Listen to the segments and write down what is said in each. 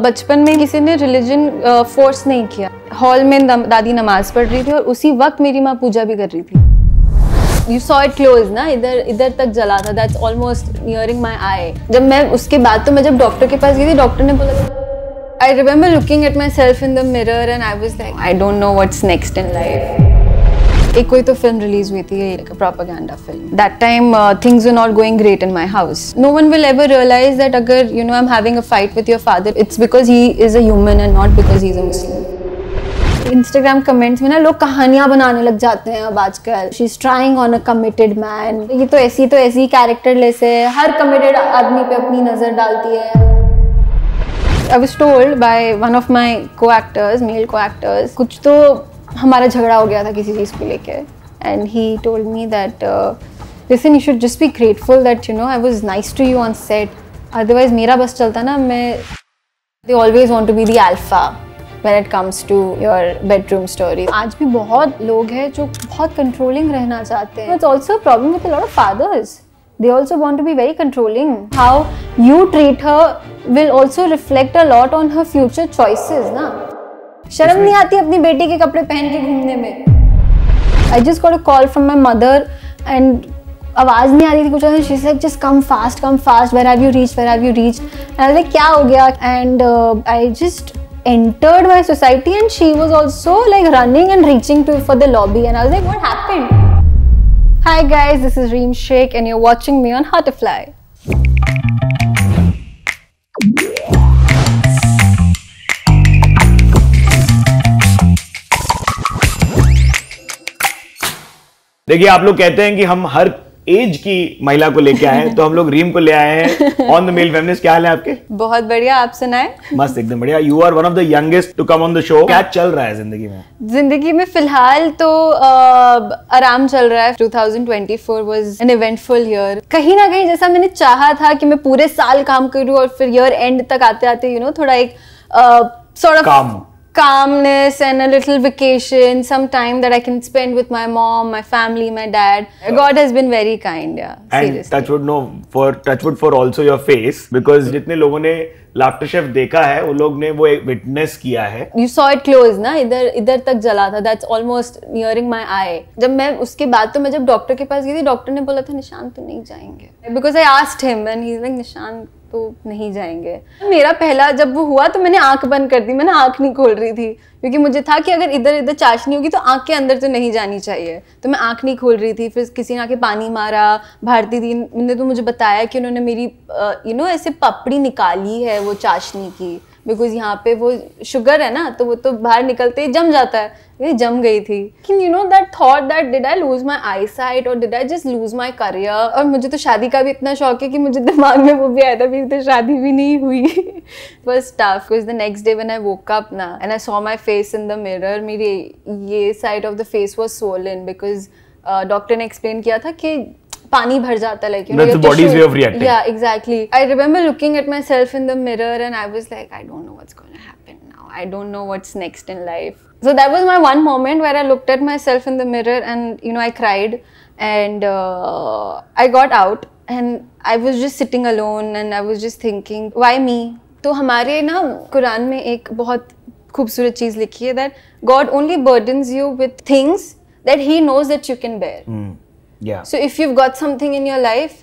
बचपन में किसी ने रिलीजन फोर्स नहीं किया। हॉल में दादी नमाज पढ़ रही थी और उसी वक्त मेरी माँ पूजा भी कर रही थी। You saw it close ना, इधर तक जला था। That's almost nearing my eye। जब मैं उसके बाद तो मैं जब डॉक्टर के पास गई थी, डॉक्टर ने बोला I remember looking at myself in the mirror and I was like I don't know what's next in life। एक कोई तो फिल्म रिलीज हुई थी, एक propaganda film. That time things were not going great in my house। No one will ever realize that अगर I'm having a fight with your father, it's because he is a human and not because he is a Muslim। Instagram comments में ना लोग कहानियां बनाने लग जाते हैं अब आजकल। She's trying on a committed man। ये तो ऐसी कैरेक्टरलेस है, हर कमिटेड आदमी पे अपनी नजर डालती है। I was told by one of my co-actors, male co-actors, कुछ तो हमारा झगड़ा हो गया था किसी चीज़ को लेके, and he told me that listen, you should just be grateful that I was nice to you on set, otherwise मेरा बस चलता ना, मैं they always want to be the alpha when it comes to your bedroom story। आज भी बहुत लोग हैं जो बहुत controlling रहना चाहते हैं। It's also a problem with a lot of fathers। They also want to be very controlling। How you treat her will also reflect a lot on her future choices ना। शर्म नहीं आती अपनी बेटी के कपड़े पहन के घूमने में। I just got a call from my mother and आवाज नहीं आ रही थी कुछ। She said just come fast, where have you reached? And I was like क्या हो गया? And I just entered my society and she was also like running and reaching for the lobby and I was like what happened? Hi guys, this is Reem Sheikh and you're watching me on How to Fly। देखिए, आप लोग कहते हैं कि हम हर as की महिला को लेके आए हैं, तो हम लोग रीम को ले आए हैं ऑन द मेल फेमिनिस्ट। क्या हाल है आपके? बहुत बढ़िया, आप सुनाएं? मस्त, एकदम बढ़िया। You are one of the youngest to come on the show. क्या चल रहा है जिंदगी में? जिंदगी में फिलहाल तो आराम चल रहा है। 2024 वाज एन इवेंटफुल ईयर। कहीं ना कहीं जैसा मैंने चाहा था कि मैं पूरे साल काम करूं और फिर ईयर एंड तक आते आते थोड़ा एक sort of calmness and a little vacation, some time that I can spend with my mom, my family, my dad. God has been very kind, yeah. And seriously. touchwood for also your face, because जितने लोगों ने laughter chef देखा है वो लोग ने वो witness किया है। You saw it close ना, इधर तक जला था। That's almost nearing my eye। जब मैं उसके बाद तो मैं जब डॉक्टर के पास गई थी, डॉक्टर ने बोला था निशान तो नहीं जाएंगे, because I asked him and he's like निशान तो नहीं जाएंगे। मेरा पहला जब वो हुआ तो मैंने आंख बंद कर दी, मैंने आंख नहीं खोल रही थी क्योंकि मुझे था कि अगर इधर चाशनी होगी तो आंख के अंदर तो नहीं जानी चाहिए, तो मैं आंख नहीं खोल रही थी। फिर किसी ने आके पानी मारा, भारती दी ने तो मुझे बताया कि उन्होंने मेरी ऐसे पपड़ी निकाली है वो चाशनी की, बिकॉज यहाँ पे वो शुगर है ना, तो वो तो बाहर निकलते ही जम जाता है। ये जम गई थी। That thought that did I lose my eyesight और did I just lose my career. और मुझे तो शादी का भी इतना शौक है कि मुझे दिमाग में वो भी आया था, तो शादी भी नहीं हुई। was tough because the next day when I woke up na and I saw my face in the mirror, मेरी ये side of the face was swollen because doctor ने explain किया था कि पानी भर जाता है, like that's the body's way of reacting। Yeah, exactly। I remember looking at myself in the mirror and I was like I don't know what's going to happen now, I don't know what's next in life। So that was my one moment where I looked at myself in the mirror and I cried and I got out and I was just sitting alone and I was just thinking why me। तो हमारे ना कुरान में एक बहुत खूबसूरत चीज़ लिखी है that God only burdens you with things that He knows that you can bear। Yeah। So if you've got something in your life,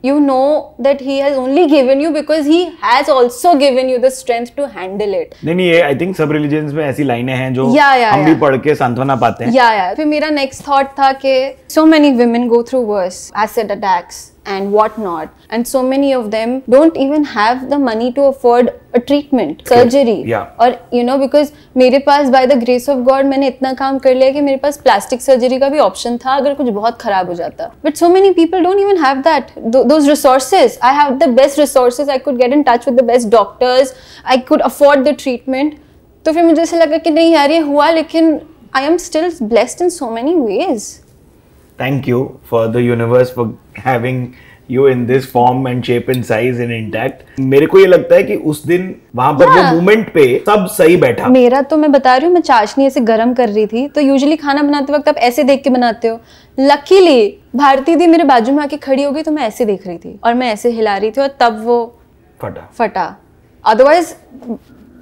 you know that He has only given you because He has also given you the strength to handle it। नहीं ये I think सब religions में ऐसी लाइनें हैं जो हम भी पढ़ के सांत्वना पाते हैं। फिर मेरा next thought था कि so many women go through worse acid attacks and what not, and so many of them don't even have the money to afford a treatment, surgery। और because मेरे पास by the grace of God मैंने इतना काम कर लिया कि मेरे पास plastic surgery का भी option था अगर कुछ बहुत खराब हो जाता। But so many people don't even have that, those resources। I have the best resources, I could get in touch with the best doctors, I could afford the treatment। तो फिर मुझे ऐसा लगा कि नहीं यार ये हुआ, लेकिन I am still blessed in so many ways। Thank you for the universe for having you in this form and shape and size and intact। मेरे को ये लगता है कि उस दिन वहां पर वो मोमेंट पे सब सही बैठा। मेरा तो मैं बता रही हूँ, मैं चाशनी ऐसे गरम कर रही थी, तो यूजुअली खाना बनाते वक्त आप ऐसे देख के बनाते हो। लकीली भारती दी मेरे बाजू में आके खड़ी हो गई तो मैं ऐसे देख रही थी और मैं ऐसे हिला रही थी और तब वो फटा। Otherwise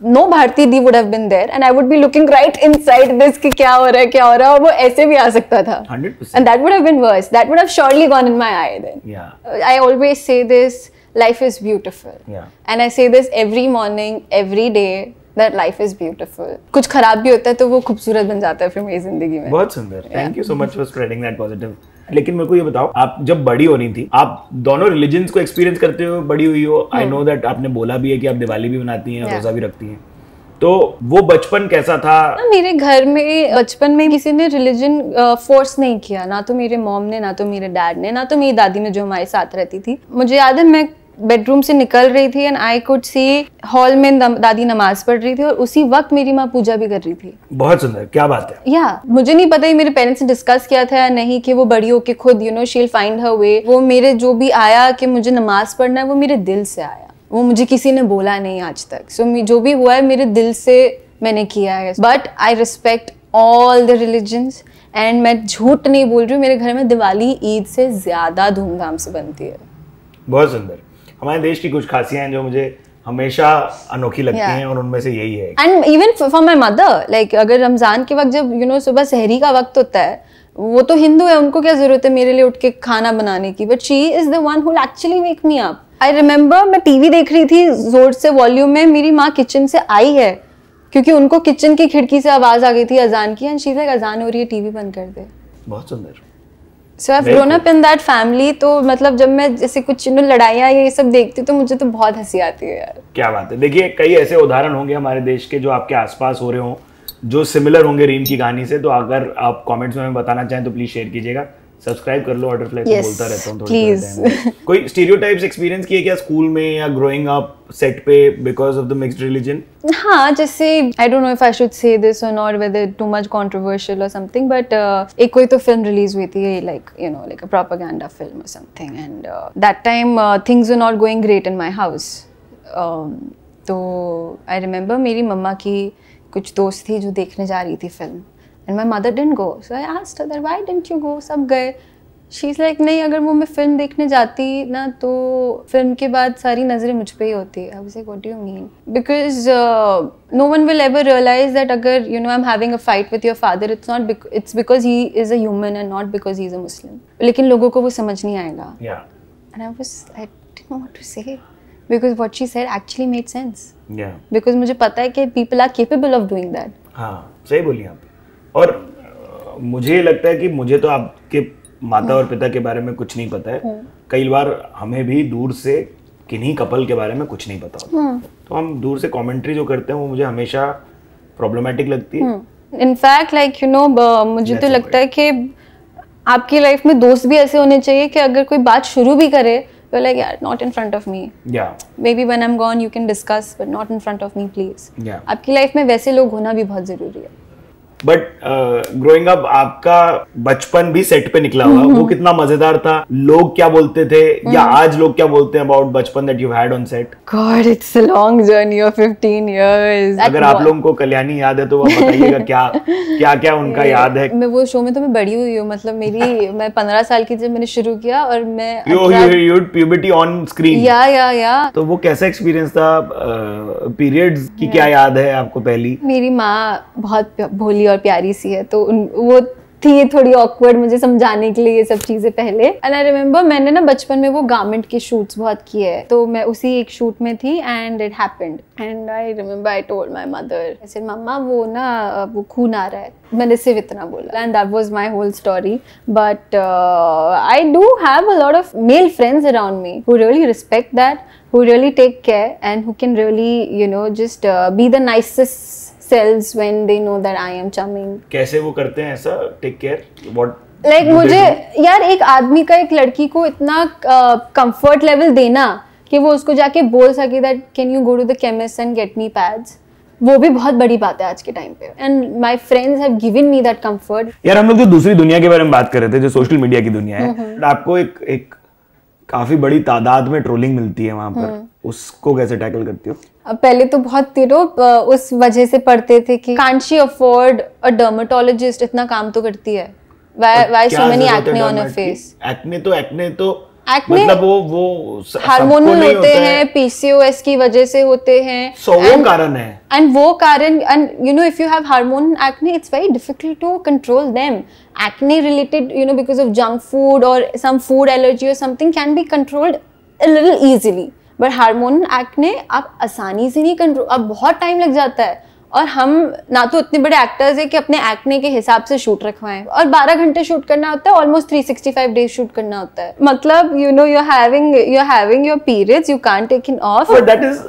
no Bharti Di would have been there and I would be looking right inside this कि क्या हो रहा है और वो ऐसे भी आ सकता था 100%. and that would have been worse. That would have surely gone in my eye then. Yeah. I always say this, life is beautiful. Yeah. And I say this every morning, every day, that life is beautiful. कुछ खराब भी होता है तो वो खूबसूरत बन जाता है फिर मेरी जिंदगी में. बहुत सुंदर. Thank you so much for spreading that positive. लेकिन मेरे को ये बताओ, आप जब बड़ी हो रही थी, आप दोनों रिलीजन्स को एक्सपीरियंस करते हो बड़ी हुई हो. आई नो दैट आपने बोला भी है कि आप दिवाली भी मनाती हैं, रोजा भी रखती हैं. तो वो बचपन कैसा था? मेरे घर में बचपन में किसी ने रिलीजन फोर्स नहीं किया, ना तो मेरे मॉम ने, ना तो मेरे डैड ने, ना तो मेरी दादी ने जो हमारे साथ रहती थी. मुझे याद है मैं बेडरूम से निकल रही थी and I could see hall में दादी नमाज पढ़ रही थी और उसी वक्त मेरी माँ पूजा भी कर रही थी. बहुत सुंदर, क्या बात है. या मुझे नहीं पता मेरे पेरेंट्स ने डिस्कस किया था या नहीं कि वो बड़ी होके खुद शी विल फाइंड हर वे. वो मेरे जो भी आया कि मुझे नमाज पढ़ना है वो मेरे दिल से आया, वो मुझे किसी ने बोला नहीं आज तक. सो जो भी हुआ है मेरे दिल से मैंने किया है. But I respect all the religions and मैं झूठ नहीं बोल रही हूँ, मेरे घर में दिवाली ईद से ज्यादा धूमधाम से बनती है. बहुत सुंदर. हमारे देश की कुछ खासियां हैं जो मुझे हमेशा अनोखी लगती हैं और उनमें से यही है. And even for my mother, like अगर रमजान के वक्त जब सुबह सहरी का वक्त होता है, वो तो हिंदू है, उनको क्या जरूरत है मेरे लिए उठ के खाना बनाने की, but she is the one who will actually make me up. I remember मैं टीवी देख रही थी जोर से वॉल्यूम में, मेरी माँ किचन से आई है क्योंकि उनको किचन की खिड़की से आवाज आ गई थी अजान की, एंड शी लाइक अजान हो रही है, टीवी बंद कर दे. बहुत सुंदर. So I have grown up in that family. तो मतलब जब मैं जैसे कुछ लड़ाइयाँ ये सब देखती हूँ तो मुझे तो बहुत हंसी आती है यार. क्या बात है. देखिए कई ऐसे उदाहरण होंगे हमारे देश के जो आपके आसपास हो रहे हों, जो सिमिलर होंगे रीम की कहानी से. तो अगर आप कमेंट्स में बताना चाहें तो प्लीज शेयर कीजिएगा. सब्सक्राइब कर लो, ऑटरफ्लाई को बोलता रहता हूँ थोड़ा. कोई स्टीरियोटाइप्स एक्सपीरियंस किए क्या स्कूल में या ग्रोइंग अप सेट पे because of the mixed religion? हाँ, जैसे I don't know if I should say this or not, whether too much controversial or something, but एक कोई तो फिल्म रिलीज हुई थी like like a propaganda film or something, and that time things were not going great in my house. तो I remember मेरी मम्मा की कुछ दोस्त थी जो देखने जा रही थी film, and my mother didn't go, so I asked her that why didn't you go? सब गए. She's like नहीं, अगर वो मैं फिल्म देखने जाती ना तो फिल्म के बाद सारी नजरें मुझ पे ही होती. I was like what do you mean? Because no one will ever realize that अगर I'm having a fight with your father, it's because he is a human and not because he is a Muslim. लेकिन लोगों को वो समझ नहीं आएगा. Yeah. And I didn't know what to say because what she said actually made sense. Yeah. Because मुझे पता है कि people are capable of doing that. हाँ, सही बोली आप. और मुझे लगता है कि मुझे तो आपके माता और पिता के बारे में कुछ नहीं पता है. कई बार हमें भी दूर से किन्हीं कपल के बारे में कुछ नहीं पता होता. तो हम दूर से कमेंट्री जो करते हैं वो मुझे हमेशा प्रॉब्लमेटिक लगती है. इनफैक्ट लाइक मुझे तो लगता है कि आपकी लाइफ में दोस्त भी ऐसे होने चाहिए कि अगर कोई बात शुरू भी करे तो लाइक यार not in front of me. May be when I am gone you can discuss but not in front of me please. आपकी लाइफ में वैसे लोग होना भी बहुत जरूरी है. बट ग्रोइंग अप आपका बचपन भी सेट पे निकला हुआ, वो कितना मजेदार था. लोग क्या बोलते थे या आज लोग क्या बोलते हैं अबाउट बचपन that you had on set? God, it's a long journey of 15 years. अगर आप लोगों को कल्याणी याद है तो वो बताइएगा क्या क्या उनका याद है. मैं वो शो में तो मैं बड़ी हुई हूँ, मतलब मैं 15 साल की जब मैंने शुरू किया और मैं you puberty on screen. या तो वो कैसा एक्सपीरियंस था? पीरियड्स की क्या याद है आपको? पहली मेरी माँ बहुत भोली और प्यारी सी है, तो वो थी थोड़ी ऑकवर्ड मुझे समझाने के लिए ये सब चीजें पहले. एंड आई रिमेम्बर मैंने ना बचपन में वो गारमेंट के शूट्स बहुत किए हैं, तो मैं उसी एक शूट में थी and it happened and I remember I told my mother, I said mamma वो खून आ रहा है. मैंने सिर्फ इतना बोला and that was my whole story. But I do have a lot of male friends around me who really respect that, who really take care and who can really just be the nicest selves when they know that I am charming. कैसे वो करते हैं ऐसा take care? What like मुझे यार एक आदमी का एक लड़की को इतना comfort level देना कि वो उसको जाके बोल सके that can you go to the chemist and get me pads, वो भी बहुत बड़ी बात है आज के टाइम पे. And my friends have given me that comfort. यार हम लोग जो दूसरी दुनिया के बारे में बात कर रहे थे, जो सोशल मीडिया की दुनिया है, आपको एक काफी बड़ी तादाद में ट्रोलिंग मिलती है वहां पर, उसको कैसे टैकल करती हो? पहले तो बहुत उस वजह से पढ़ते थे कि can't she afford a dermatologist, इतना काम तो करती है. Why so many acne on her face? Acne तो एक्ने मतलब वो हार्मोनल होते हैं, पीसीओएस की वजह से होते हैं, सो वो कारण है, एंड वो कारण, and you know if you have hormonal acne it's very difficult to control them. Acne related, you know, because of junk food or some food allergy or something can be controlled a little easily, but hormonal acne आप आसानी से नहीं control, अब बहुत time लग जाता है. और हम ना तो इतने बड़े एक्टर्स है कि अपने एक्ने के हिसाब से शूट रखवाएं, और 12 घंटे शूट करना होता है, ऑलमोस्ट 365 डेज शूट करना होता है. मतलब you know you're having your periods, you can't take it off. But that is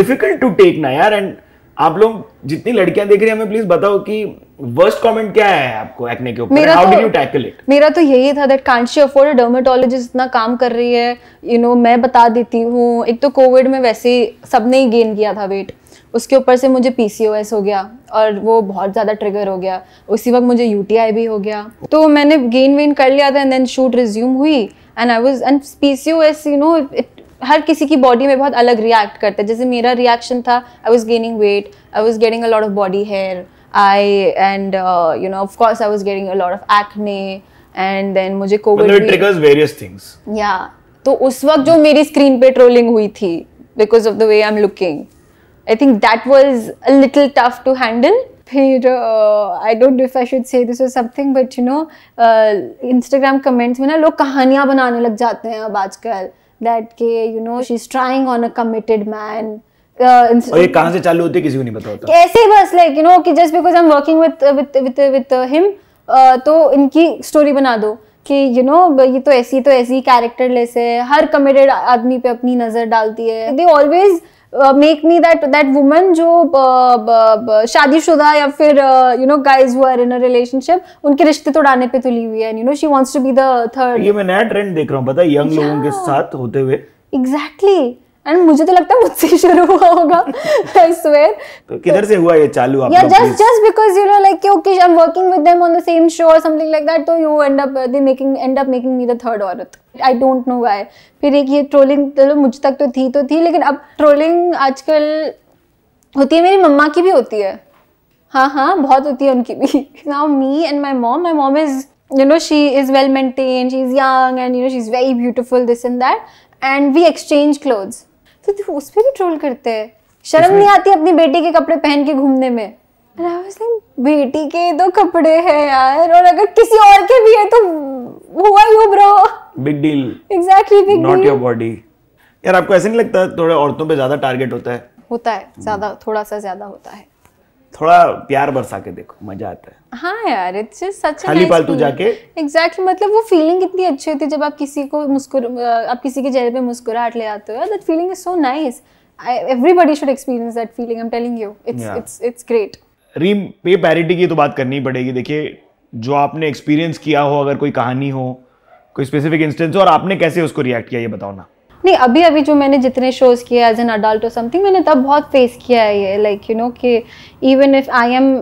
difficult to take ना यार. एंड आप लोग जितनी लड़कियां देख रही हैं, हमें प्लीज बताओ कि वर्स्ट कमेंट क्या है आपको एक्ने के ऊपर, how did you tackle it? मेरा तो यही था that can't she afford a dermatologist, इतना काम कर रही है, यू नो मैं बता देती हूँ. एक तो कोविड में वैसे सबने ही गेन किया था वेट, उसके ऊपर से मुझे पीसीओएस हो गया और वो बहुत ज़्यादा ट्रिगर हो गया. उसी वक्त मुझे यूटीआई भी हो गया, तो मैंने गेन वेन कर लिया था. एंड देन शूट रिज्यूम हुई एंड पीसीओएस यू नो हर किसी की बॉडी में बहुत अलग रिएक्ट करता है. जैसे मेरा रिएक्शन था, I was gaining weight, I was getting a lot of body hair, you know, of course I was getting a lot of acne, and then मुझे Covid it triggers various things. Yeah, तो उस वक्त जो मेरी screen पे trolling हुई थी because of the way I'm looking, I think that was a little tough to handle. फिर I don't know if I should say this or something, but you know, Instagram comments में ना लोग कहानियाँ बनाने लग जाते हैं अब आजकल, that के you know she's trying on a committed man. और ये कहाँ से चालू होती है किसी को नहीं पता होता. कैसे बस लाइक यू नो कि just because I am working with him तो इनकी स्टोरी बना दो कि यू नो ये तो ऐसी कैरेक्टरलेस है. हर कमिटेड आदमी पे अपनी नजर डालती है. They always make me that woman जो शादीशुदा या फिर you know guys who are in a relationship, उनके रिश्ते तोड़ाने पे तुली हुई है. You know she wants to be the third. ये मैं नया ट्रेंड देख रहा हूँ, पता है, यंग लोगों के साथ होते हुए. एग्जैक्टली. एंड मुझे तो लगता है मुझसे शुरू हुआ होगा. I swear. तो किधर से हुआ ये चालू आप? Yeah, just because you know like okay I'm working with them on the same show or something like that, तो you end up making me the third औरत. I don't know why. फिर एक ये ट्रोलिंग चलो मुझ तक तो थी लेकिन अब ट्रोलिंग आजकल होती है, मेरी मम्मा की भी होती है. हाँ बहुत होती है उनकी भी. Now me and my mom is you know she is well maintained, she's young and you know she's very beautiful, this and that, and we exchange clothes. तो उस पे भी ट्रोल करते हैं. शर्म नहीं आती अपनी बेटी के कपड़े पहन के घूमने में. बेटी के तो कपड़े हैं यार, और अगर किसी और के भी है तो हुआ you bro, big deal. Exactly, big deal, not your body. यार आपको ऐसे नहीं लगता थोड़ा औरतों पे ज्यादा टारगेट होता है? होता है ज्यादा, थोड़ा सा ज्यादा होता है. थोड़ा प्यार बरसा के देखो, मजा आता है. हाँ यार, इट्स जस्ट सच खाली पालतू जाके. एग्जैक्टली, मतलब वो फीलिंग कितनी अच्छी होती है जब आप किसी के चेहरे पे मुस्कुराहट ले आते हो. That feeling is so nice. Everybody should experience that feeling. I am telling you, it's great. Reem, पे पैरिटी की तो बात करनी पड़ेगी. देखिए, जो आपने एक्सपीरियंस किया हो, अगर कोई कहानी हो, कोई स्पेसिफिक इंस्टेंस हो, और आपने कैसे उसको रिएक्ट किया, ये बताओ ना. नहीं, अभी जो मैंने जितने शोज किए एज एन अडल्ट और समथिंग, मैंने तब बहुत फेस किया है ये. लाइक यू नो कि even if I am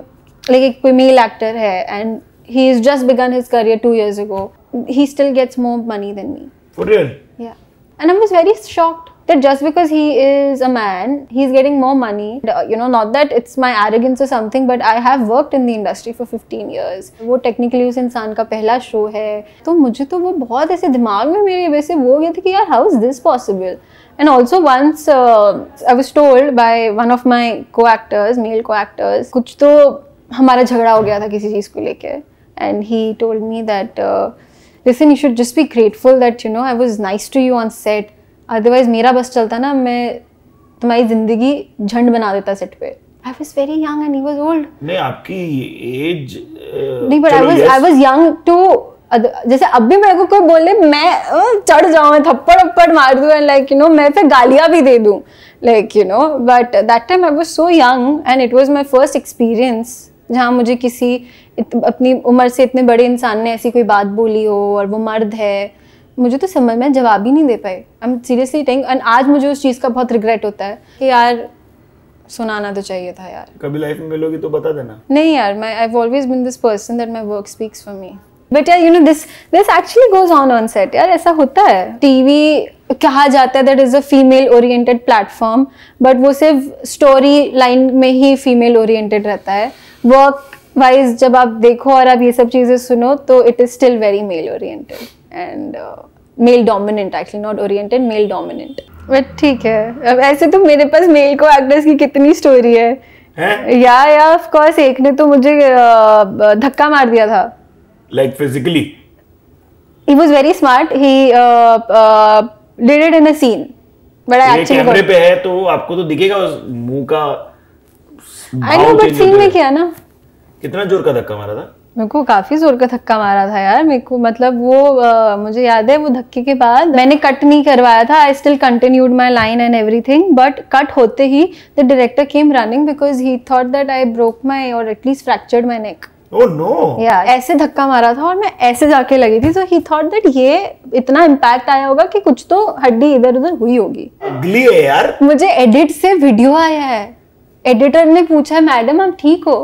like कोई मेल एक्टर है and he is just begin his career 2 years ago, he still gets more money than me. For real? Yeah. And I was very shocked that just because he is a man, he's getting more money. You know, not that it's my arrogance or something, but I have worked in the industry for 15 years. वो technically उस इंसान का पहला show है, तो मुझे तो वो बहुत ऐसे दिमाग में मेरे वैसे वो गया था कि यार how is this possible? And also once I was told by one of my co-actors, male co-actors, कुछ तो हमारा झगड़ा हो गया था किसी चीज़ को लेके, and he told me that listen, you should just be grateful that you know I was nice to you on set. Otherwise मेरा बस चलता ना, मैं तुम्हारी जिंदगी झंड बना देता सेट पे. I was very young and he was old. नहीं, आपकी एज नहीं, but I was young too. जैसे अब भी मेरे को कोई बोले, मैं चढ़ जाऊं, मैं थप्पड़ मार दूं एंड लाइक यू नो मैं फिर गालियां भी दे दूं, like you no. But that time I was so young and it was my first experience जहाँ मुझे किसी अपनी उम्र से इतने बड़े इंसान ने ऐसी कोई बात बोली हो और वो मर्द है. मुझे तो समझ में जवाब ही नहीं दे पाई. I am seriously telling. And आज मुझे उस चीज़ का बहुत रिग्रेट होता है कि यार सुनाना तो चाहिए था यार. कभी लाइफ में मिलोगी तो बता देना. नहीं यार, I have always been this person that my work speaks for me. But यार you know this actually goes on set. यार ऐसा होता है. टीवी कहा जाता है that is a female oriented platform, but वो सिर्फ स्टोरी लाइन में ही फीमेल ओरिएंटेड रहता है. वर्क वाइज जब आप देखो और आप ये सब चीज़ें सुनो तो it is still very male oriented. And male dominant, actually not oriented, male dominant. But ठीक है, अब ऐसे तो मेरे पास मेल को एक्टर्स की कितनी स्टोरी है। या ऑफ कोर्स, एक ने तो मुझे धक्का मार दिया था, like physically. He was very smart. He did it in a scene. But I actually कैमरे पे है तो आपको तो दिखेगा उस मुंह का। I know, but scene में किया ना। कितना जोर का धक्का मारा था? मेरे को काफी जोर का धक्का मारा था यार। मेरे को मतलब वो मुझे याद है, वो धक्के के बाद मैंने कट नहीं करवाया था। I still continued my line and everything. But cut होते ही the director came running because he thought that I broke my or at least fractured my neck. Oh no! Yeah, ऐसे धक्का मारा था और मैं ऐसे जाके लगी थी, तो he thought that ये इतना इम्पैक्ट आया होगा कि कुछ तो हड्डी इधर उधर हुई होगी। अगली है यार। मुझे एडिट से वीडियो आया है, एडिटर ने पूछा मैडम आप ठीक हो,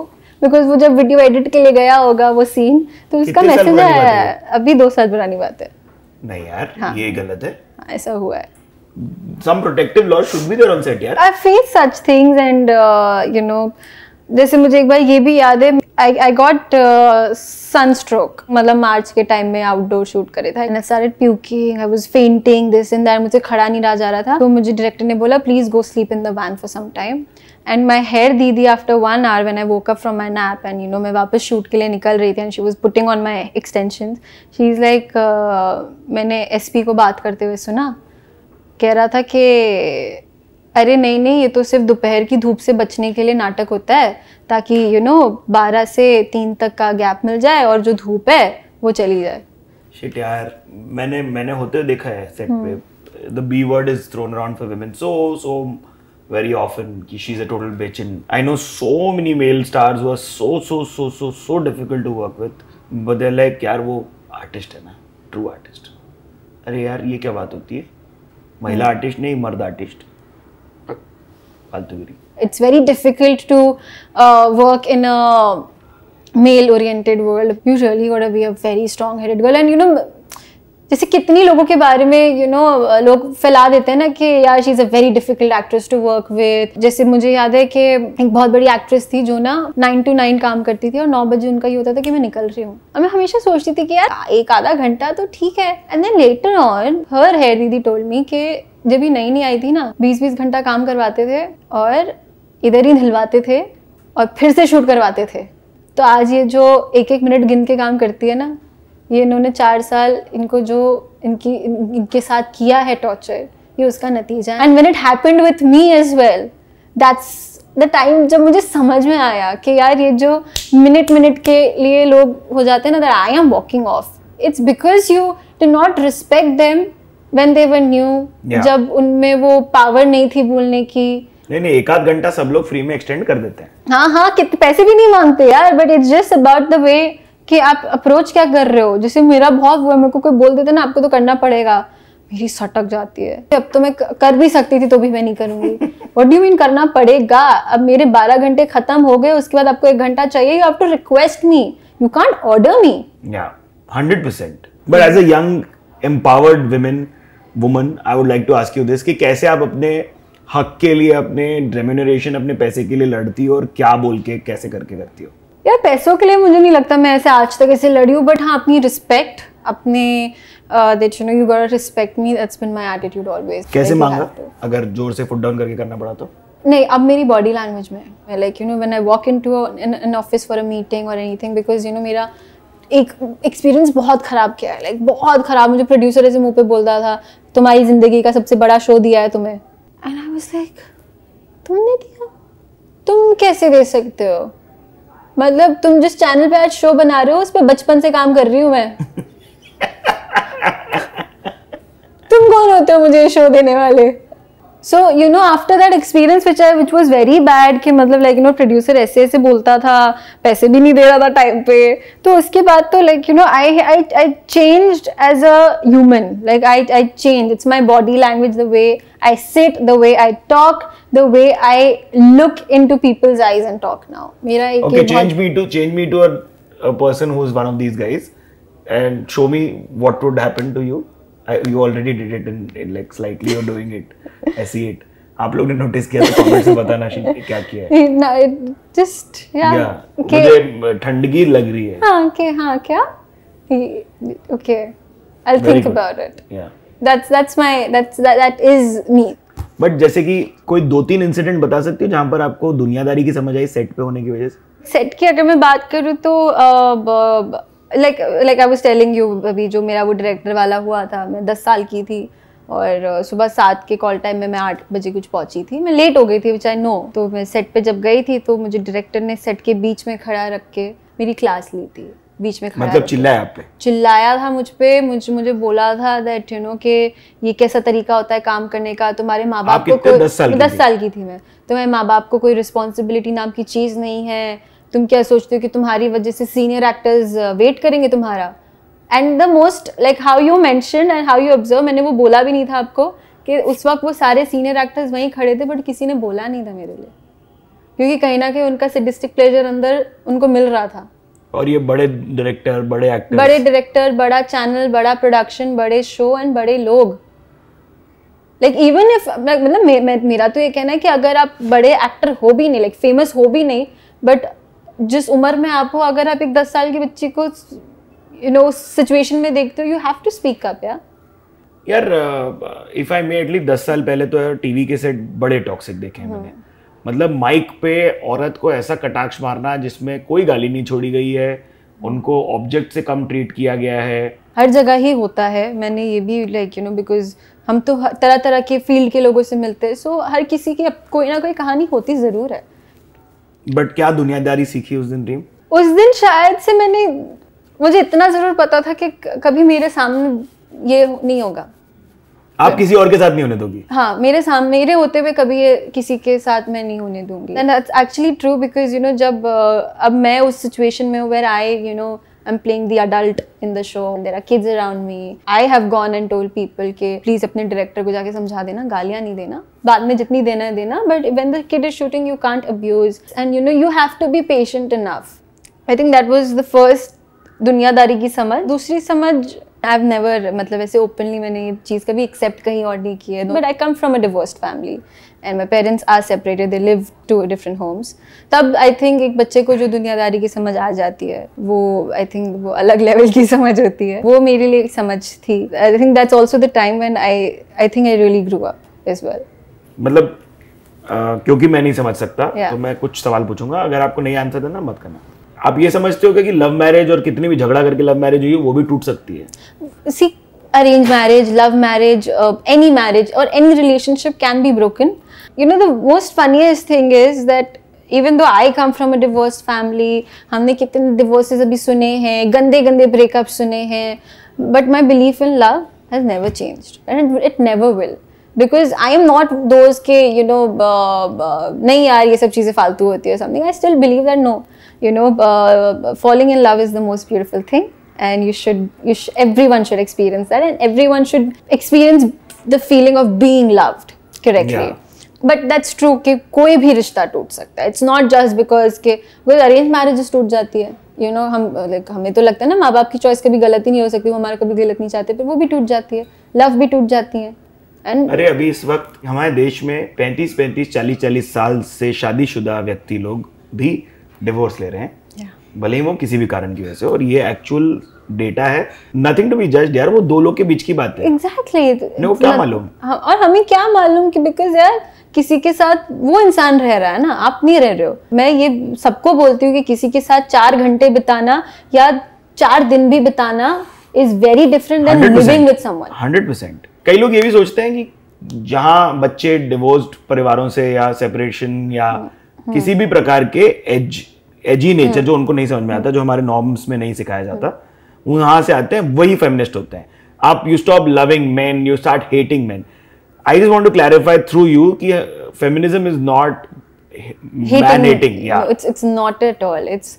बिकॉज वो जब वीडियो एडिट के लिए गया होगा वो सीन, तो उसका मैसेज आया है। अभी 2 साल पुरानी बात है। नहीं यार, हाँ, ये गलत है। ऐसा हुआ है। Some protective laws should be there on set यार। I face such things and you know, जैसे मुझे एक बार ये भी याद है, I got sunstroke, मतलब मार्च के टाइम में आउटडोर शूट करे था। I started puking, I was fainting, this and that, मुझे खड़ा नहीं रहा जा रहा था। तो मुझे डायरेक्टर ने बोला please go sleep in the van for some time. And my hair दीदी after 1 hour when I woke up from my nap and you know मैं वापस शूट के लिए निकल रही थी and she was putting on my extensions, she is like मैंने SP को बात करते हुए सुना, कह रहा था कि अरे नहीं नहीं, ये तो सिर्फ दोपहर की धूप से बचने के लिए नाटक होता है, ताकि यू नो 12 से 3 तक का गैप मिल जाए और जो धूप है वो चली जाए। शिट यार, मैंने होते हुए देखा है सेट पे। The B word is thrown around for women so very often कि she is a total bitch. And I know so many male stars who are so difficult to work with, but they are like यार वो artist है ना, true artist. अरे यार ये क्या बात होती है, महिला आर्टिस्ट नहीं मर्द artist, फालतूगिरी। It's very difficult to work in a male-oriented world. You really gotta be a very strong-headed girl. And you know, जैसे कितनी लोगों के बारे में you know लोग फैला देते हैं ना कि यार she is a very difficult actress to work with. जैसे मुझे याद है कि एक बहुत बड़ी एक्ट्रेस थी जो ना 9 to 9 काम करती थी और 9 बजे उनका ये होता था कि मैं निकल रही हूँ। और मैं हमेशा सोचती थी कि यार एक आधा घंटा तो ठीक है। And then later on, her hair दीदी told me कि जब ये नई आई थी ना 20-20 घंटा काम करवाते थे और इधर ही हिलवाते थे और फिर से शूट करवाते थे। तो आज ये जो 1-1 मिनट गिन के काम करती है ना, ये इन्होंने 4 साल इनको जो इनके साथ किया है टॉर्चर, ये उसका नतीजा है। And when it happened with me as well, that's the time जब मुझे समझ में आया कि यार ये जो मिनट के लिए लोग हो जाते हैं ना, that I am walking of, it's because you did not respect them when they were new, जब उनमें वो पावर नहीं थी बोलने की। नहीं 1-8 घंटा सब लोग फ्री में एक्सटेंड कर देते हैं। हाँ कितने पैसे भी नहीं मांगते यार, but it's just about the way कि आप अप्रोच क्या कर रहे हो। जैसे मेरा बहुत हुआ, मेरे को कोई बोल देता ना आपको तो करना पड़ेगा, मेरी सटक जाती है। अब तो मैं कर भी सकती थी तो भी मैं नहीं करूंगी। व्हाट डू यू मीन करना पड़ेगा? अब मेरे 12 घंटे खत्म हो गए, उसके बाद आपको 1 घंटा चाहिए, you have to request me, you can't order me. Yeah 100%। But as a young empowered woman I would like to ask you this कि कैसे आप अपने हक के लिए, अपने रेम्यूनरेशन, अपने पैसे के लिए लड़ती हो और क्या बोल के कैसे करके करती हो? यार पैसों के लिए मुझे नहीं लगता मैं ऐसे आज तक ऐसे लड़ी हूँ, बट हाँ अपनी रिस्पेक्ट, अपने that you know you got to respect me, that's been my attitude always. कैसे मांगा? अगर जोर से फुट डाउन करके करना पड़ा तो? नहीं, अब मेरी बॉडी लैंग्वेज में like you know when I walk into an office for a meeting और एनीथिंग, बिकॉज यू नो मेरा एक एक्सपीरियंस बहुत खराब किया है, लाइक बहुत खराब। मुझे प्रोड्यूसर ऐसे मुंह पे बोलता था तुम्हारी जिंदगी का सबसे बड़ा शो दिया है तुम्हें, एंड आई वाज लाइक तुमने दिया? तुम कैसे दे सकते हो? मतलब तुम जिस चैनल पे आज शो बना रहे हो उस पे बचपन से काम कर रही हूँ मैं। तुम कौन होते हो मुझे शो देने वाले? So you know after that experience which was very bad कि मतलब like you know producer ऐसे बोलता था, पैसे भी नहीं दे रहा था टाइम पे, तो उसके बाद तो like you know I changed as a human, like I changed. It's my body language, the way I sit, the way I talk, the way I look into people's eyes and talk now. मेरा एक okay, change me to a person who's one of these guys and show me what would happen to you. You already did it in like slightly you're doing it. I see it. आप लोग ने notice किया तो comment से बताना क्या किया है। Just yeah. मुझे ठंडगी लग रही है। हाँ क्या? Okay. I'll think about it. Yeah. That is me. But जैसे कि कोई 2-3 इंसिडेंट बता सकती हो जहाँ पर आपको दुनियादारी की समझ आई सेट पे होने की वजह से? सेट की अगर मैं बात करूँ तो like I was telling you, अभी जो मेरा वो डायरेक्टर वाला हुआ था, मैं 10 साल की थी और सुबह 7 के कॉल टाइम में मैं 8 बजे कुछ पहुंची थी, मैं लेट हो गई थी विच आई नो। तो मैं सेट पे जब गई थी तो मुझे डायरेक्टर ने सेट के बीच में खड़ा रख के मेरी क्लास ली थी, बीच में खड़ा, मतलब चिल्लाया आप पे? चिल्लाया था मुझ पे, मुझे बोला था दैट यू नो कि ये कैसा तरीका होता है काम करने का, तुम्हारे माँ बाप को कोई 10 साल की थी मैं, तुम्हारे माँ बाप को कोई रिस्पॉन्सिबिलिटी नाम की चीज़ नहीं है, तुम क्या सोचते हो कि तुम्हारी वजह से सीनियर एक्टर्स वेट करेंगे तुम्हारा। And the most like how you mention and how you observe, मैंने वो बोला भी नहीं था आपको कि उस वक्त वो सारे सीनियर एक्टर्स वहीं खड़े थे बट किसी ने बोला नहीं था मेरे लिए, क्योंकि कहीं ना कहीं उनका सैडिस्टिक प्लेजर अंदर उनको मिल रहा था। और ये बड़े डायरेक्टर, बड़ा चैनल, बड़ा प्रोडक्शन, बड़े शो एंड बड़े लोग, लाइक इवन इफ मतलब मेरा तो ये कहना है कि अगर आप बड़े एक्टर हो भी नहीं, लाइक फेमस हो भी नहीं, बट जिस उम्र में आप हो, अगर आप एक 10 साल की बच्ची को यू नो सिचुएशन में देखते हो, you have to speak up. यार इफ आई मे एटलीस्ट 10 साल पहले तो यार टीवी के सेट बड़े टॉक्सिक देखे हैं मैंने, मतलब माइक पे औरत को ऐसा कटाक्ष मारना जिसमें कोई गाली नहीं छोड़ी गई है, उनको ऑब्जेक्ट से कम ट्रीट किया गया है, हर जगह ही होता है। मैंने ये भी लाइक यू नो बिकॉज हम तो तरह तरह के फील्ड के लोगों से मिलते हैं, सो हर किसी की कोई ना कोई कहानी होती ज़रूर है। बट क्या दुनियादारी सीखी उस दिन टीम? उस दिन शायद से मुझे इतना ज़रूर पता था कि कभी मेरे सामने ये नहीं होगा, आप किसी और के साथ नहीं होने दोगी। हाँ, मेरे होते हुए कभी ये किसी के साथ मैं नहीं होने दूंगी। And that's actually true because you know जब अब मैं उस सिचुएशन में हूँ where I you know I'm playing the adult in the show. There are kids around me. I have gone and told people कि please अपने director को जाके समझा देना, गालियाँ नहीं देना, बाद में जितनी देना है देना, but when the kid is shooting you can't abuse and you know you have to be patient enough. I think that was the first दुनियादारी की समझ। दूसरी समझ I've never मतलब ऐसे openly मैंने ये चीज़ कभी accept कहीं और नहीं की है, but I come from a divorced family and my parents are separated, they live two different homes. तब I think एक बच्चे को जो दुनियादारी की समझ आ जाती है वो I think वो अलग level की समझ होती है, वो मेरे लिए एक समझ थी। I think that's also the time when I think I really grew up as well. मतलब क्योंकि मैं नहीं समझ सकता तो मैं कुछ सवाल पूछूंगा, अगर आपको नहीं आंसर देना मत करना। आप ये समझते हो कि लव मैरिज और कितनी भी झगड़ा करके लव मैरिज हुई वो भी टूट सकती है? सी arranged marriage, love marriage, any marriage or any relationship can be broken. You know the most funniest thing is that even though I come from a divorced family, हमने कितने divorces अभी सुने हैं, गंदे गंदे breakups सुने हैं, but my belief in love has never changed and it never will. Because I am not those के you know नहीं यार ये सब चीज़ें फालतू होती है something. I still believe that no, you know falling in love is the most beautiful thing. And everyone should experience that, and everyone should experience the feeling of being loved correctly. Yeah. But that's true कि कोई भी रिश्ता टूट सकता है. It's not just because arranged marriages टूट जाती है. You know हमें तो लगता है ना माँ बाप की चॉइस कभी गलत ही नहीं हो सकती, वो हमारा कभी गलत नहीं चाहते, पर वो भी टूट जाती है. लव भी टूट जाती है. अरे अभी इस वक्त हमारे देश में 35-35, 40-40 साल से शादीशुदा व्यक्ति लोग भी डिवोर्स ले रहे हैं, भले ही वो किसी भी कारण की वजह से, और ये एक्चुअल डेटा है, नथिंग टू बी जज्ड यार, वो दो लोग के बीच की बात है। एग्जैक्टली वो क्या मालूम, और हमें क्या मालूम कि बिकॉज यार किसी के साथ वो इंसान रह रहा है ना, आप नहीं रह रहे हो। मैं ये सबको बोलती हूँ कि किसी के साथ 4 घंटे बिताना या 4 दिन भी बिताना is very different than living with someone. 100%। कई लोग ये भी सोचते हैं कि जहाँ बच्चे डिवोर्स्ड परिवारों से या सेपरेशन या किसी भी प्रकार के एजी नेचर जो उनको नहीं समझ में आता, जो हमारे नॉर्म्स में नहीं सिखाया जाता, वहां से आते हैं, वही फेमिनिस्ट होते हैं। आप you stop loving men, you start hating men. I just want to clarify through you कि feminism is not man hating. Yeah it's not at all. It's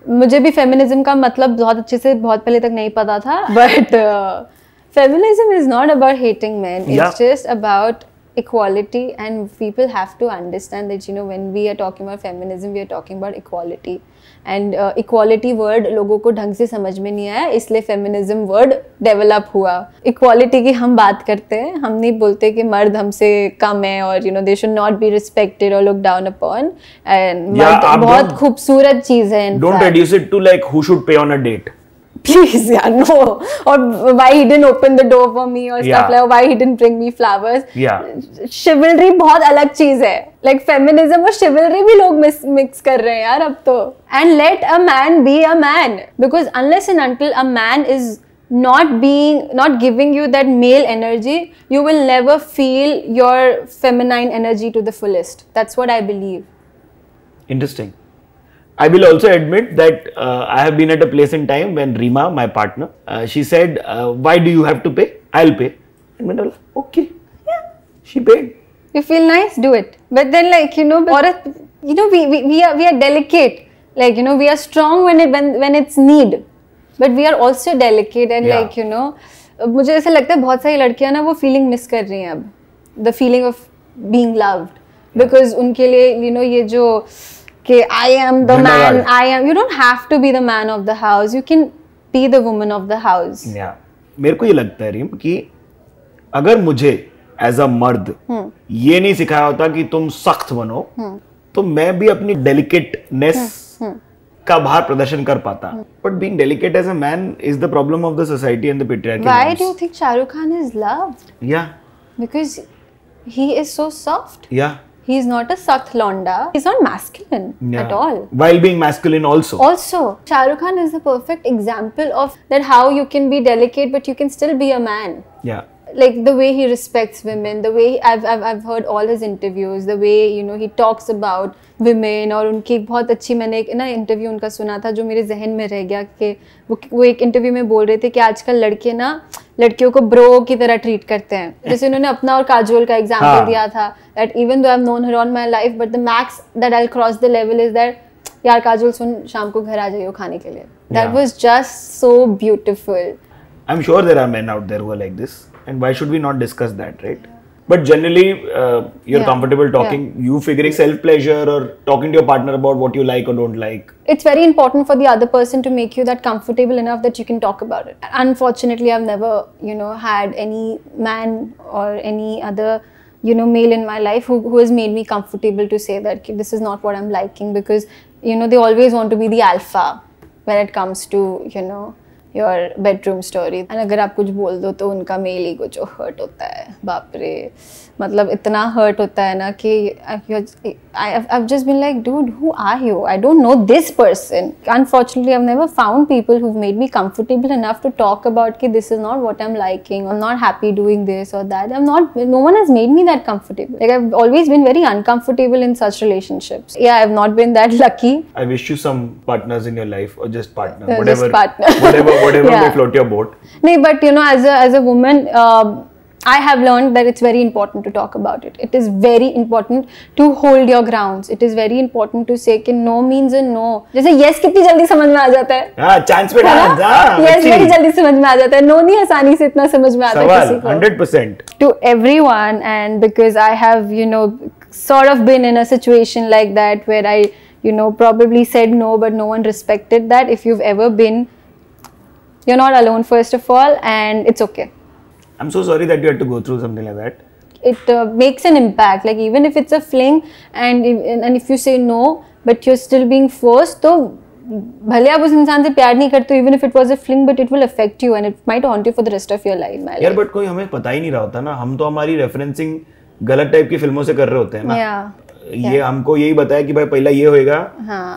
मुझे भी फेमिनिज्म का मतलब बहुत अच्छे से बहुत पहले तक नहीं पता था, but feminism is not about hating main, it's just about equality, and people have to understand that you know when we are talking about feminism we are talking about equality, and equality word लोगों को ढंग से समझ में नहीं आया, इसलिए feminism word develop हुआ। equality की हम बात करते हैं, हम नहीं बोलते कि मर्द हमसे कम है और you know they should not be respected or looked down upon, and मर्द बहुत खूबसूरत चीज है। don't reduce it to like who should pay on a date, please, yeah, no. Or why he didn't open the door for me or stuff like, why he didn't bring me flowers. Chivalry बहुत अलग चीज है. Like feminism और chivalry भी लोग mix कर रहे हैं यार अब तो. And let a man be a man, because unless and until a man is not giving you that male energy, you will never feel your feminine energy to the fullest. That's what I believe. Interesting. I will also admit that I have been at a place in time when Rima, my partner, she said, why do you have to pay? I'll pay. And I was like, okay. Yeah. She paid. You feel nice, do it. But then like, we are delicate. Like, we are strong when it's need. But we are also delicate and like, मुझे ऐसा लगता है बहुत सारी लड़कियां ना वो feeling miss कर रही हैं अब. The feeling of being loved. Because उनके लिए, ये जो कि I am the man, you don't have to be the man of the house, you can be the woman of the house. Yeah. मेरे को ये लगता है रीम कि अगर मुझे as a मर्द ये नहीं सिखाया होता कि तुम सख्त बनो, तो मैं भी अपनी डेलिकेटनेस का बाहर प्रदर्शन कर पाता. But being delicate as a man is the problem of the society and the patriarchy. Why do you think Shah Rukh Khan is loved? Yeah. Because he is so soft. Yeah. He's not a sakht londa. He's not masculine at all. While being masculine also. Also, Shah Rukh Khan is the perfect example of that how you can be delicate but you can still be a man. Yeah. Like the way he respects women, the way I've heard all his interviews, the way he talks about women और उनकी बहुत अच्छी मैंने एक ना interview उनका सुना था जो मेरे जहन में रह गया कि वो एक इंटरव्यू में बोल रहे थे कि आजकल लड़के ना लड़कियों को ब्रो की तरह ट्रीट करते हैं. जैसे उन्होंने अपना और काजोल का एग्जांपल दिया था that even though I've known her all my life but the max that I'll cross the level is that यार काजोल सुन शाम को घर आ जाइयो खाने के लिए. That was just so beautiful. I'm sure there are men out there who are like this. And why should we not discuss that, right? But generally, you're comfortable talking, you figuring self-pleasure or talking to your partner about what you like or don't like. It's very important for the other person to make you that comfortable enough that you can talk about it. Unfortunately, I've never, had any man or any other, male in my life who has made me comfortable to say that this is not what I'm liking, because, they always want to be the alpha when it comes to, your bedroom story. And अगर आप कुछ बोल दो तो उनका male ego जो hurt होता है, बाप रे, मतलब इतना हर्ट होता है ना कि I've just been like, dude, who are you? I don't know this person. Unfortunately, I've never found people who've made me comfortable enough to talk about कि this is not what I'm liking, I'm not happy doing this or that. No one has made me that comfortable. Like I've always been very uncomfortable in such relationships. Yeah, I've not been that lucky. I wish you some partners in your life or just partner, whatever, whatever may float your boat. No, but as a woman, I have learned that it's very important to talk about it. It is very important to hold your grounds. It is very important to say कि no means a no. जैसे yes कितनी जल्दी समझ में आ जाता है. हाँ, chance पे डांस. हाँ, yes very जल्दी समझ में आ जाता है. No नहीं आसानी से इतना समझ में आता है किसी को. 100%. To everyone, and because I have sort of been in a situation like that where I probably said no but no one respected that. If you've ever been, you're not alone first of all, and it's okay. I'm so sorry that you had to go through something like that. It makes an impact. Like even if it's a fling, and if you say no, but you're still being forced, तो भले आप उस इंसान से प्यार नहीं करते, even if it was a fling, but it will affect you and it might haunt you for the rest of your life. यार but कोई हमें पता ही नहीं रहा होता ना, हम तो हमारी रेफरेंसिंग गलत टाइप की फिल्मों से कर रहे होते हैं ना. ये हमको यही बताया कि भाई पहला ये होएगा,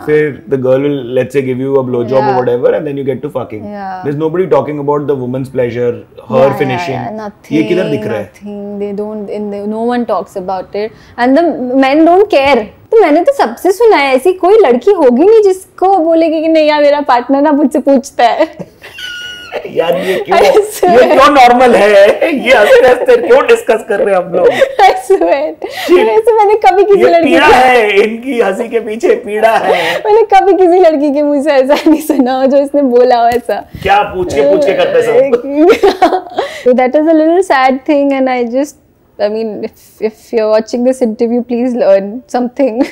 फिर the girl will let's say give you a blow job or whatever and then you get to fucking. There's nobody talking about the woman's pleasure, her finishing. Nothing. ये किधर दिख रहा है? Nothing. They don't. No one talks about it, and the men don't care. तो मैंने तो सबसे सुना है, ऐसी कोई लड़की होगी नहीं जिसको बोलेगी कि नहीं यार मेरा पार्टनर ना मुझसे पूछता है. यार ये क्यों नॉर्मल है, ये हंसते क्यों डिस्कस कर रहे हैं हम लोग. ऐसे मैंने कभी किसी लड़की पीड़ा है, इनकी हंसी के पीछे पीड़ा है. मैंने कभी किसी लड़की के मुंह से ऐसा नहीं सुना हो जो इसने बोला हो ऐसा. क्या पूछ के करते सब. So that is a little sad thing, and I mean, if you're watching this interview, please learn something.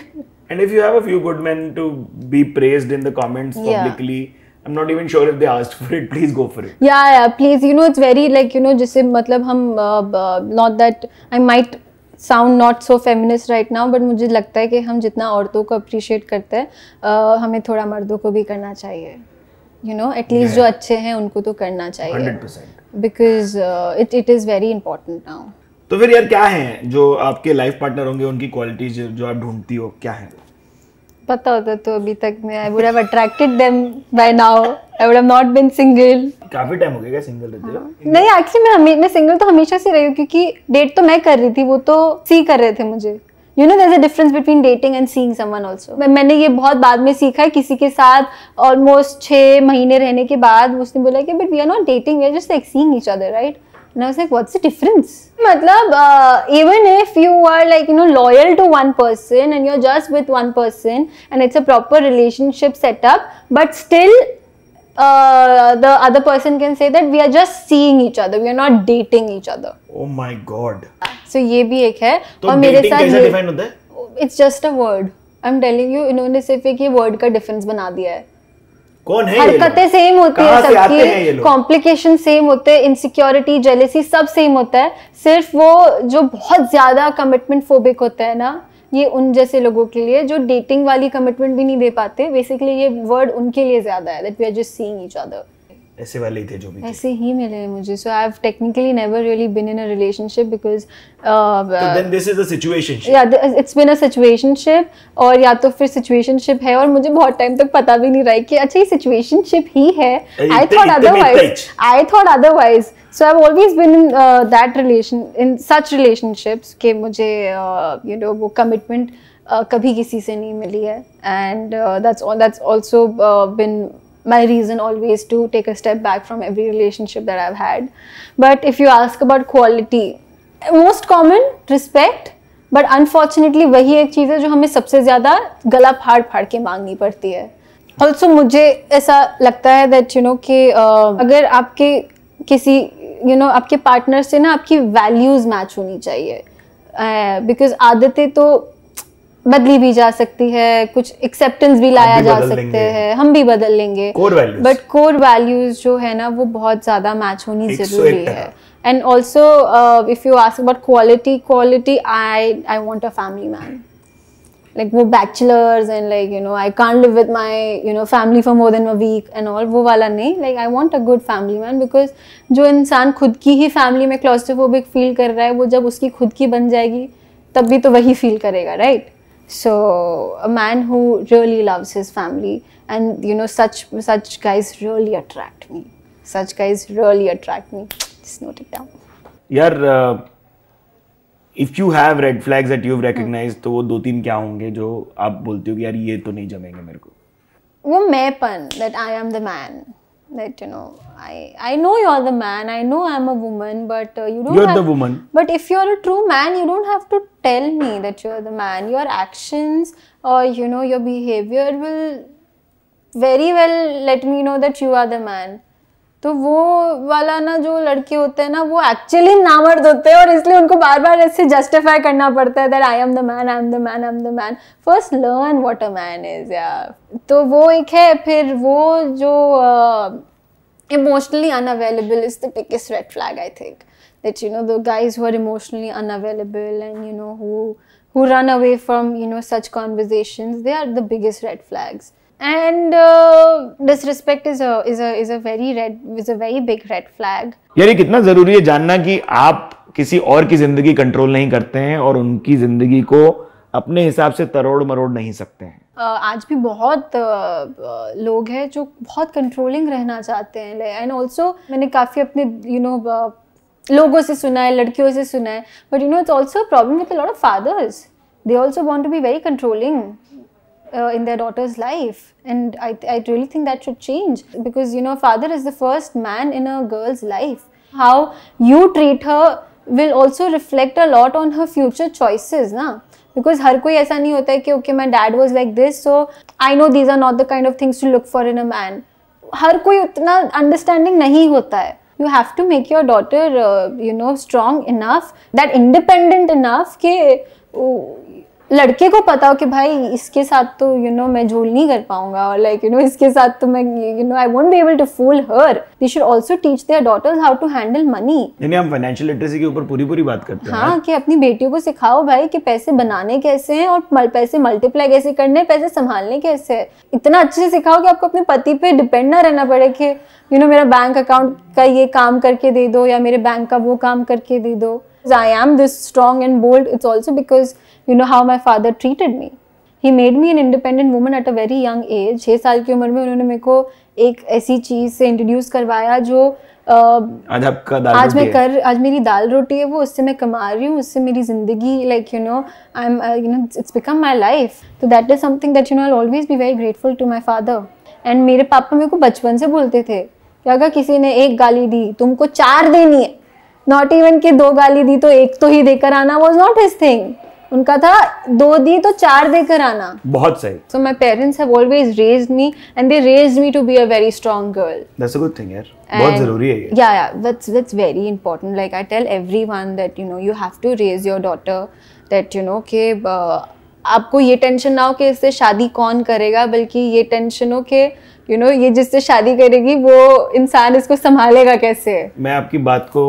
And if you have a few good men to be praised in the comments publicly, I'm not even sure if they asked for it. Please go for it. Yeah, please. It's very like जैसे मतलब हम not that I might sound not so feminist right now, but मुझे लगता है कि हम जितना औरतों को appreciate करते हैं, हमें थोड़ा मर्दों को भी करना चाहिए. you know, at least जो अच्छे हैं उनको तो करना चाहिए 100%, because it is very important now. तो फिर यार क्या है जो आपके लाइफ पार्टनर होंगे, उनकी क्वालिटीज जो आप ढूंढती हो क्या है? पता होता तो अभी तक मैं I would have attracted them by now. I would have not been single. काफी टाइम हो गया सिंगल रहते हो? नहीं, एक्चुअली मैं सिंगल तो हमेशा से रही हूँ, क्योंकि डेट तो मैं कर रही थी, वो तो सी कर रहे थे मुझे. You know, there's a difference between dating and seeing someone also. मैंने ये बहुत बाद में सीखा है, किसी के साथ almost 6 महीने रहने के बाद उसने बोला कि but we are not dating, we are just like seeing each other, right? And I was like, what's the difference? मतलब even if you are like, you know, loyal to one person and you're just with one person and it's a proper relationship setup, but still the other person can say that we are just seeing each other, we are not dating each other. Oh my God. So ये भी एक है. तो और मेरे साथ कैसे define होता है? It's just a word. I'm telling you, इन्होंने सिर्फ एक ये वर्ड का डिफरेंस बना दिया है. कौन है? हरकतें सेम होती है सबकी, कॉम्प्लिकेशन सेम होते हैं, इनसिक्योरिटी, जेलेसी सब सेम होता है. सिर्फ वो जो बहुत ज्यादा कमिटमेंट फोबिक होता है ना, ये उन जैसे लोगों के लिए जो डेटिंग वाली कमिटमेंट भी नहीं दे पाते, बेसिकली ये वर्ड उनके लिए ज्यादा है, that we are just seeing each other. ऐसे वाले ही थे जो भी थे. ऐसे ही मिले हैं मुझे. So I have technically never really been in a relationship because then this is a situationship. Yeah it's been a situationship, और या तो फिर सिचुएशनशिप है और मुझे बहुत टाइम तक पता भी नहीं रहा कि अच्छा ये सिचुएशनशिप ही है. I thought otherwise. So I've always been in in such relationships कि मुझे you know वो commitment कभी किसी से नहीं मिली है, and that's also been my reason always to take a step back from every relationship that I've had. But if you ask about quality, most common respect, but unfortunately वही एक चीज़ है जो हमें सबसे ज़्यादा गला फाड़ फाड़ के मांगनी पड़ती है. Also मुझे ऐसा लगता है that you know कि अगर आपके किसी आपके पार्टनर से ना आपकी वैल्यूज मैच होनी चाहिए, बिकॉज आदतें तो बदली भी जा सकती है, कुछ एक्सेप्टेंस भी लाया जा सकते हैं, हम भी बदल लेंगे, बट कोर वैल्यूज जो है ना वो बहुत ज्यादा मैच होनी जरूरी है. And also if you ask about quality I want a family man. Like वो bachelors and like you know I can't live with my family for more than a week and all, वो वाला नहीं. Like I want a good family man, because जो इंसान खुद की ही family में claustrophobic feel कर रहा है, वो जब उसकी खुद की बन जाएगी तब भी तो वही फील करेगा, right? So a man who really loves his family, and you know such guys really attract me. Just note it down. यार if you have red flags that you have recognised, तो वो 2-3 क्या होंगे जो आप बोलते हो कि यार ये तो नहीं जमेंगे मेरे को? वो मैंपन, that I am the man, that you know I know you are the man, I know I am a woman, but you don't you're the woman. But if you are a true man, you don't have to tell me that you are the man. Your actions or your behavior will very well let me know that you are the man. तो वो वाला ना जो लड़के होते हैं ना, वो एक्चुअली नामर्द होते हैं, और इसलिए उनको बार बार ऐसे जस्टिफाई करना पड़ता है that I am the man. First learn what a man is यार. तो वो एक है. फिर वो जो emotionally unavailable is the biggest red flag, I think. That the guys who are emotionally unavailable and who run away from such conversations, they are the biggest red flags. And disrespect is a very big red flag. यार ये कितना जरूरी है जानना कि आप किसी और की जिंदगी कंट्रोल नहीं करते हैं और उनकी जिंदगी को अपने हिसाब से तरोड़ मरोड़ नहीं सकते हैं. आज भी बहुत लोग हैं जो बहुत कंट्रोलिंग रहना चाहते हैं. एंड ऑल्सो मैंने काफ़ी अपने लोगों से सुना है, लड़कियों से सुना है, but it's also a problem with a lot of fathers. They also want to be very controlling in their daughter's life, and I really think that should change, because father is the first man in a girl's life. How you treat her will also reflect a lot on her future choices, na? Because हर कोई ऐसा नहीं होता है कि okay my dad was like this, so I know these are not the kind of things to look for in a man. हर कोई उतना understanding नहीं होता है. You have to make your daughter strong enough, that independent enough कि लड़के को पता हो कि भाई इसके साथ तो मैं झोल नहीं कर पाऊंगा, और लाइक इसके साथ तो मैं I won't be able to fool her. They should also teach their daughters how to handle money. यानी हम फाइनेंशियल लिटरेसी के ऊपर पूरी बात करते हैं। हाँ, कि अपनी बेटियों को सिखाओ भाई कि पैसे बनाने कैसे हैं और पैसे मल्टीप्लाई कैसे करने हैं, पैसे संभालने कैसे है। इतना अच्छे से सिखाओ कि आपको अपने पति पे डिपेंड ना रहना पड़े कि मेरा बैंक अकाउंट का ये काम करके दे दो या मेरे बैंक का वो काम करके दे दो। I am this strong and bold. It's also because how my father treated me. He made me an independent woman at a very young age. 6 साल की उम्र में उन्होंने मेरे को एक ऐसी चीज से इंट्रोड्यूस करवाया जो आज मेरी दाल रोटी है, वो उससे मैं कमा रही हूँ, उससे मेरी जिंदगी it's become my life. So that is something that I'll always be very grateful to my father. And मेरे पापा मेरे को बचपन से बोलते थे कि अगर किसी ने 1 गाली दी तुमको 4 देनी है, नॉट इवन कि 2 गाली दी तो 1 तो ही देकर आना, वॉज नॉट हिज थिंग। उनका था 2 दी तो 4 देकर आना। बहुत सही। So my parents have always raised me and they raised me to be a very strong girl. That's a good thing यार, बहुत जरूरी है ये। Yeah, that's very important. Like I tell everyone that you have to raise your daughter that कि आपको ये tension ना हो कि इससे शादी कौन करेगा, बल्कि ये टेंशन हो कि ये जिससे शादी करेगी वो इंसान इसको संभालेगा कैसे। मैं आपकी बात को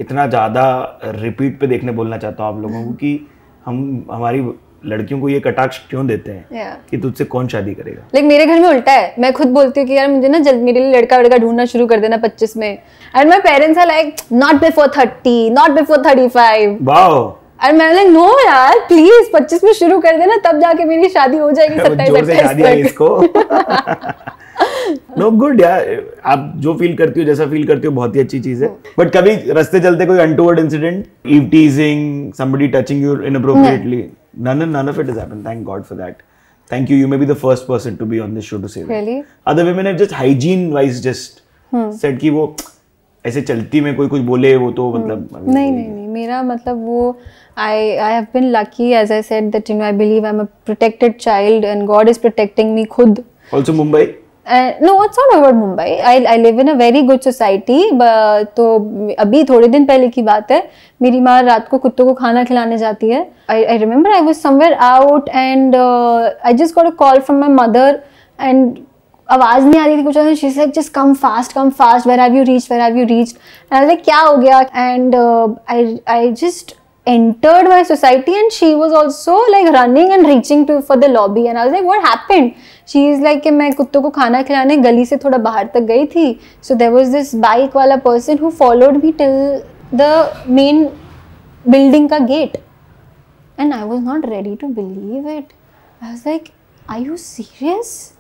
इतना ज़्यादा रिपीट पे देखने बोलना चाहता हूँ आप लोगों को कि हम हमारी लड़कियों को ये कटाक्ष क्यों देते हैं कि तुझसे कौन शादी करेगा। लेकिन मेरे घर में उल्टा है। मैं खुद बोलती हूँ कि यार मुझे ना जल्द मेरे लिए लड़का ढूंढना शुरू कर देना 25 में। And my parents are like not before 30, not before 35। Wow. और मैं लाइक नो यार प्लीज 25 में शुरू कर देना, तब जाके मेरी शादी हो जाएगी 27-28 तक। नो गुड यार, आप जो फील करती हो, जैसा फील करती हो, बहुत ही अच्छी चीज है। बट कभी रास्ते चलते कोई untoward incident, eve teasing, somebody touching you inappropriately, none of it has happened. Thank God for that. Thank you. You may be the first person to be on this show to say that. Really? Other women have just hygiene wise just said कि वो ऐसे चलती में कोई कुछ बोले वो तो मतलब नहीं मेरा मतलब वो I have been lucky, as I said, that I believe I'm a protected child and God is protecting me खुद. Also Mumbai? No, it's not about Mumbai. I live in a very good society. तो अभी थोड़े दिन पहले की बात है, मेरी माँ रात को कुत्तों को खाना खिलाने जाती है. I remember I was somewhere out and I just got a call from my mother and आवाज नहीं आ रही थी कुछ, and she's like just come fast, where have you reached, and I was like क्या हो गया, and I just entered my society and she was also like running and reaching for the lobby and I was like what happened. She is like कि मैं कुत्तों को खाना खिलाने गली से थोड़ा बाहर तक गई थी, so there was this bike वाला person who followed me till the main building का gate and I was not ready to believe it. I was like are you serious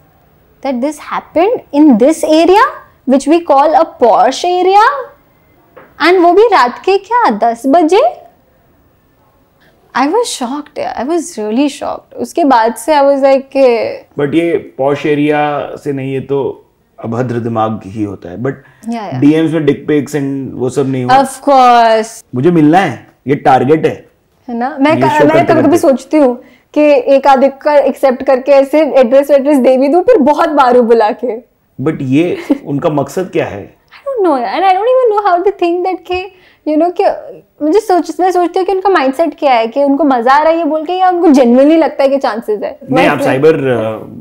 that this happened in this area which we call a posh area and वो भी रात के क्या 10 बजे. I was shocked. I was really shocked. उसके बाद से I was like but ये posh area से नहीं, ये तो अभद्र दिमाग ही होता है. but DMs में dick pics and वो सब नहीं हुआ. Of course. मुझे मिलना है, ये टारगेट है ना. मैं कभी सोचती हूँ कि एक आधे का एक्सेप्ट करके ऐसे एड्रेस दे भी दूँ फिर बहुत बारू बुला के. but ये उनका मकसद क्या है? I don't know and I don't even know how they think that कि कि मैं सोचती हूँ कि उनका माइंडसेट क्या है, कि उनको मजा आ रहा है ये बोल के या उनको जेन्युइनली लगता है कि चांसेस है. नहीं, आप साइबर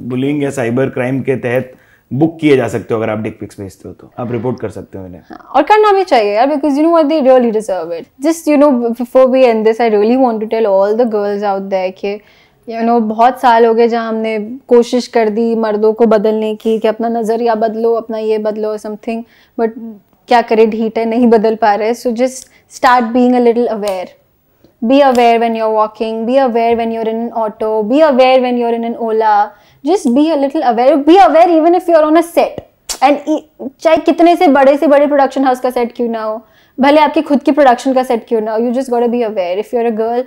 बुलिंग या साइबर क्राइम के तहत बुक किए जा सकते हो. अगर आप डिक पिक्स भेजते हो तो आप रिपोर्ट कर सकते हो इन्हें. और करना भी चाहिए यार, because you know what they really deserve it. Just before we end this I really want to tell all the girls out there कि बहुत साल हो गए जहाँ हमने कोशिश कर दी मर्दों को बदलने की कि अपना नजरिया बदलो, अपना ये बदलो समथिंग, बट क्या करे, ढीठ है, नहीं बदल पा रहे. So just start being a little aware. Be aware when you're walking, be aware when you're in an auto, be aware when you're in an Ola. Just be a little aware. Be aware even if you're on a set. And चाहे कितने से बड़े production house का set क्यों ना हो, भले आपकी खुद की प्रोडक्शन का सेट क्यों ना हो, you just gotta be aware. If you're a girl,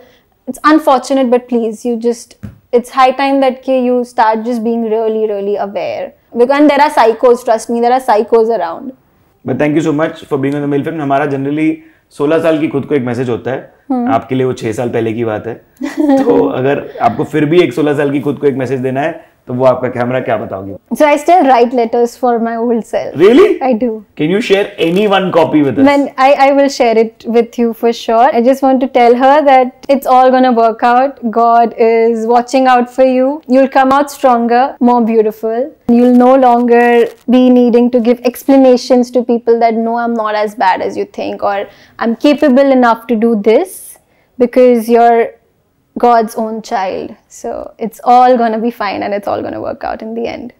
it's unfortunate but please, it's high time that you start just being really, really aware. And there are psychos, trust me, there are psychos around. But thank you so much for being on the Milfilm. हमारा generally 16 साल की खुद को एक message होता है. आपके लिए वो 6 साल पहले की बात है. तो अगर आपको फिर भी एक 16 साल की खुद को एक मैसेज देना है तो वो आपका कैमरा क्या बताओगे? So I still write letters for my old self. Really? I do. Can you share any one copy with us? I will share it with you for sure. I just want to tell her that it's all gonna work out. God is watching out for you. You'll come out stronger, more beautiful. You'll no longer be needing to give explanations to people that no, I'm not as bad as you think, or I'm capable enough to do this, because you're God's own child. So it's all gonna be fine and it's all gonna work out in the end.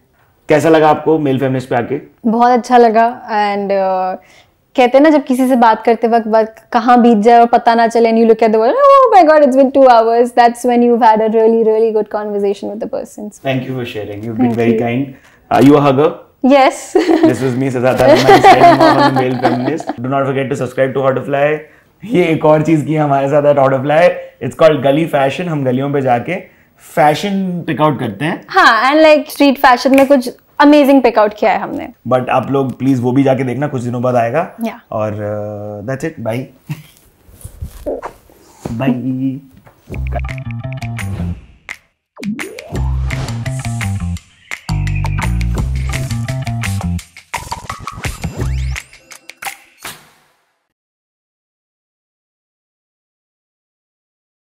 कैसा लगा आपको mail feminist पे आके? बहुत अच्छा लगा. And कहते हैं ना, जब किसी से बात करते वक्त कहाँ बीत जाए और पता ना चले, and you look at the world, oh my God, it's been 2 hours. That's when you've had a really, really good conversation with the person. Thank you for sharing. You've been very kind. Are you a hugger? Yes. This was me, Siddharth Anand, signing off on the Male Feminist. Do not forget to subscribe to Hotfly. ये एक और चीज की हमारे साथ eight Hotfly. It's called गली fashion. हम गलियों पे जाके फैशन पिकआउट करते हैं. हाँ, एंड लाइक स्ट्रीट फैशन में कुछ अमेजिंग पिकआउट किया है हमने. बट आप लोग प्लीज वो भी जाके देखना, कुछ दिनों बाद आएगा. Yeah. और दैट्स इट. Bye bye.